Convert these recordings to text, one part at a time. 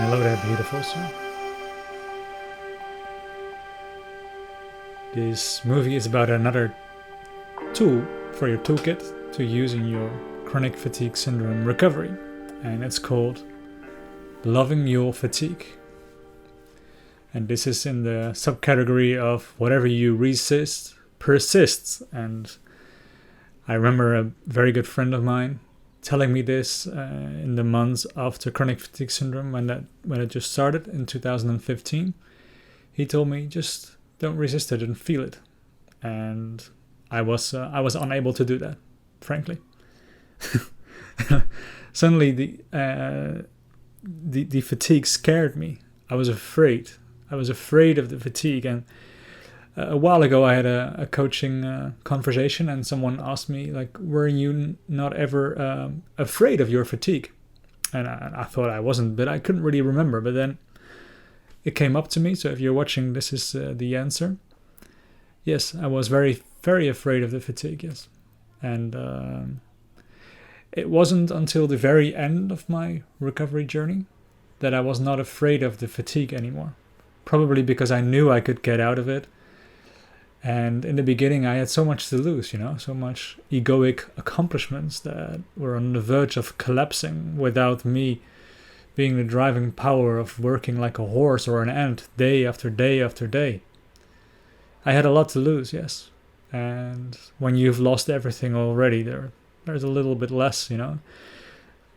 Hello there, beautiful soul. This movie is about another tool for your toolkit to use in your chronic fatigue syndrome recovery, and it's called Loving Your Fatigue. And this is in the subcategory of whatever you resist persists. And I remember a very good friend of mine telling me this in the months after chronic fatigue syndrome when it just started in 2015. He told me, just don't resist it and feel it. And I was unable to do that, frankly. Suddenly the fatigue scared me. I was afraid. I was afraid of the fatigue. And a while ago I had a coaching conversation, and someone asked me, like, were you not ever afraid of your fatigue? And I thought I wasn't, but I couldn't really remember. But then it came up to me. So if you're watching, this is the answer. Yes, I was very, very afraid of the fatigue, yes. And it wasn't until the very end of my recovery journey that I was not afraid of the fatigue anymore. Probably because I knew I could get out of it. And in the beginning, I had so much to lose, so much egoic accomplishments that were on the verge of collapsing without me being the driving power of working like a horse or an ant day after day after day. I had a lot to lose, yes. And when you've lost everything already, there's a little bit less,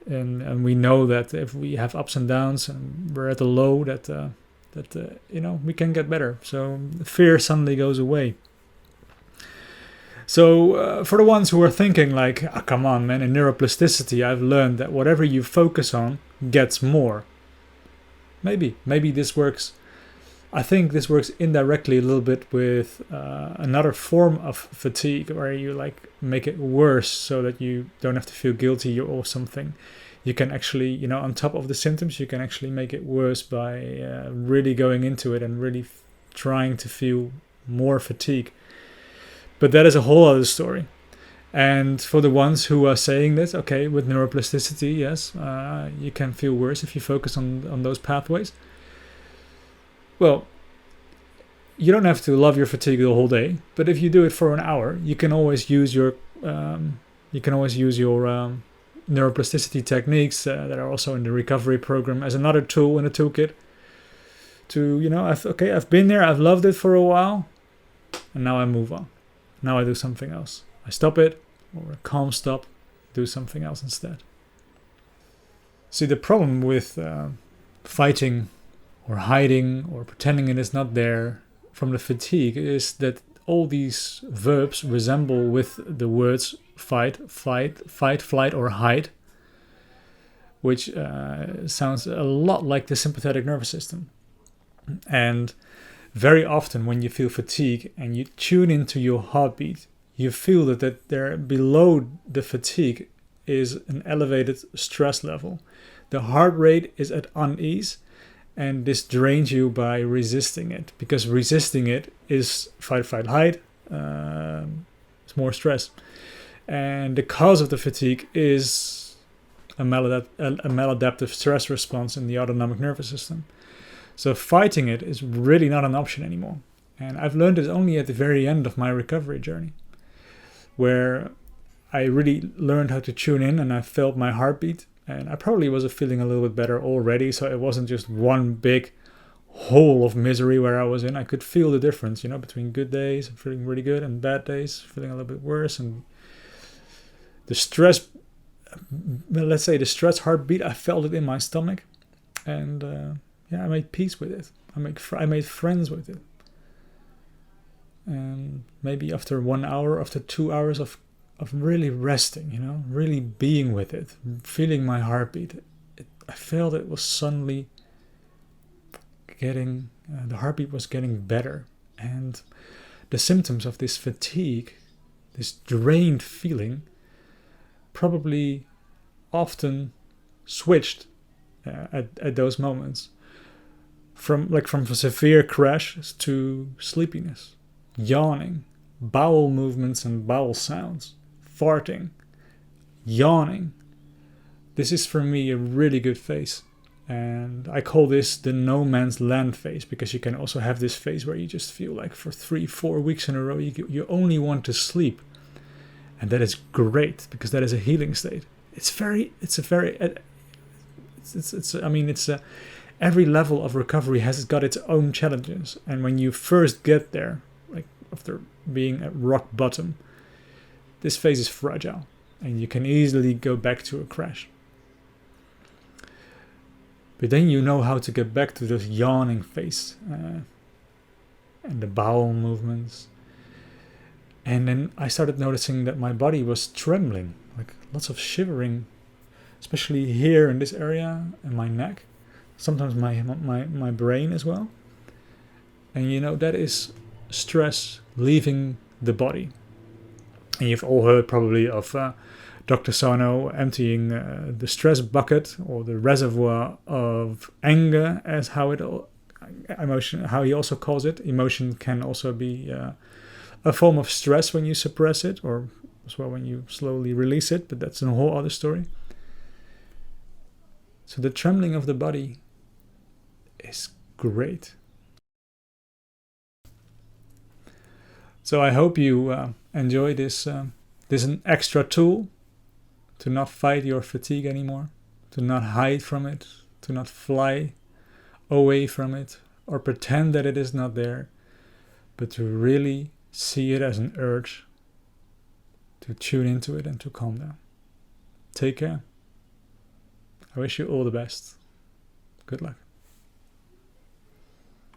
And we know that if we have ups and downs and we're at a low, that we can get better. So fear suddenly goes away. So for the ones who are thinking like, oh, come on, man, in neuroplasticity, I've learned that whatever you focus on gets more. Maybe this works. I think this works indirectly a little bit with another form of fatigue where you like make it worse so that you don't have to feel guilty or something. You can actually, on top of the symptoms, you can actually make it worse by really going into it and really trying to feel more fatigue. But that is a whole other story. And for the ones who are saying this, okay, with neuroplasticity, yes, you can feel worse if you focus on those pathways. Well, you don't have to love your fatigue the whole day, but if you do it for an hour, you can always use your neuroplasticity techniques that are also in the recovery program as another tool in the toolkit to, I've been there, I've loved it for a while, and now I move on. Now I do something else. I stop it, or a calm stop, do something else instead. See, the problem with fighting or hiding or pretending it is not there from the fatigue is that all these verbs resemble with the words fight, flight, or hide, which sounds a lot like the sympathetic nervous system. And very often when you feel fatigue and you tune into your heartbeat, you feel that there below the fatigue is an elevated stress level. The heart rate is at unease, and this drains you by resisting it, because resisting it is fight, hide. It's more stress. And the cause of the fatigue is a maladaptive stress response in the autonomic nervous system. So fighting it is really not an option anymore. And I've learned it only at the very end of my recovery journey, where I really learned how to tune in and I felt my heartbeat. And I probably was feeling a little bit better already, so it wasn't just one big hole of misery where I was in. I could feel the difference, between good days, feeling really good, and bad days, feeling a little bit worse. And the stress, let's say the stress heartbeat, I felt it in my stomach. And I made peace with it. I made friends with it. And maybe after 1 hour, after 2 hours of really resting, really being with it, feeling my heartbeat, I felt it was suddenly getting, the heartbeat was getting better. And the symptoms of this fatigue, this drained feeling, probably often switched at those moments. From severe crash to sleepiness, yawning, bowel movements and bowel sounds, farting, yawning. This is for me a really good phase. And I call this the no man's land phase, because you can also have this phase where you just feel like for 3-4 weeks in a row you only want to sleep, and that is great because that is a healing state. Every level of recovery has got its own challenges, and when you first get there, like after being at rock bottom, this phase is fragile and you can easily go back to a crash. But then you know how to get back to this yawning phase and the bowel movements. And then I started noticing that my body was trembling, like lots of shivering, especially here in this area and my neck. Sometimes my brain as well. And you know, that is stress leaving the body. And you've all heard probably of Dr. Sarno emptying the stress bucket, or the reservoir of anger, as how he also calls it. Emotion can also be a form of stress when you suppress it, or as well when you slowly release it, but that's a whole other story. So the trembling of the body is great. So I hope you enjoy this. This is an extra tool to not fight your fatigue anymore, to not hide from it, to not fly away from it or pretend that it is not there, but to really see it as an urge, to tune into it and to calm down. Take care. I wish you all the best. Good luck.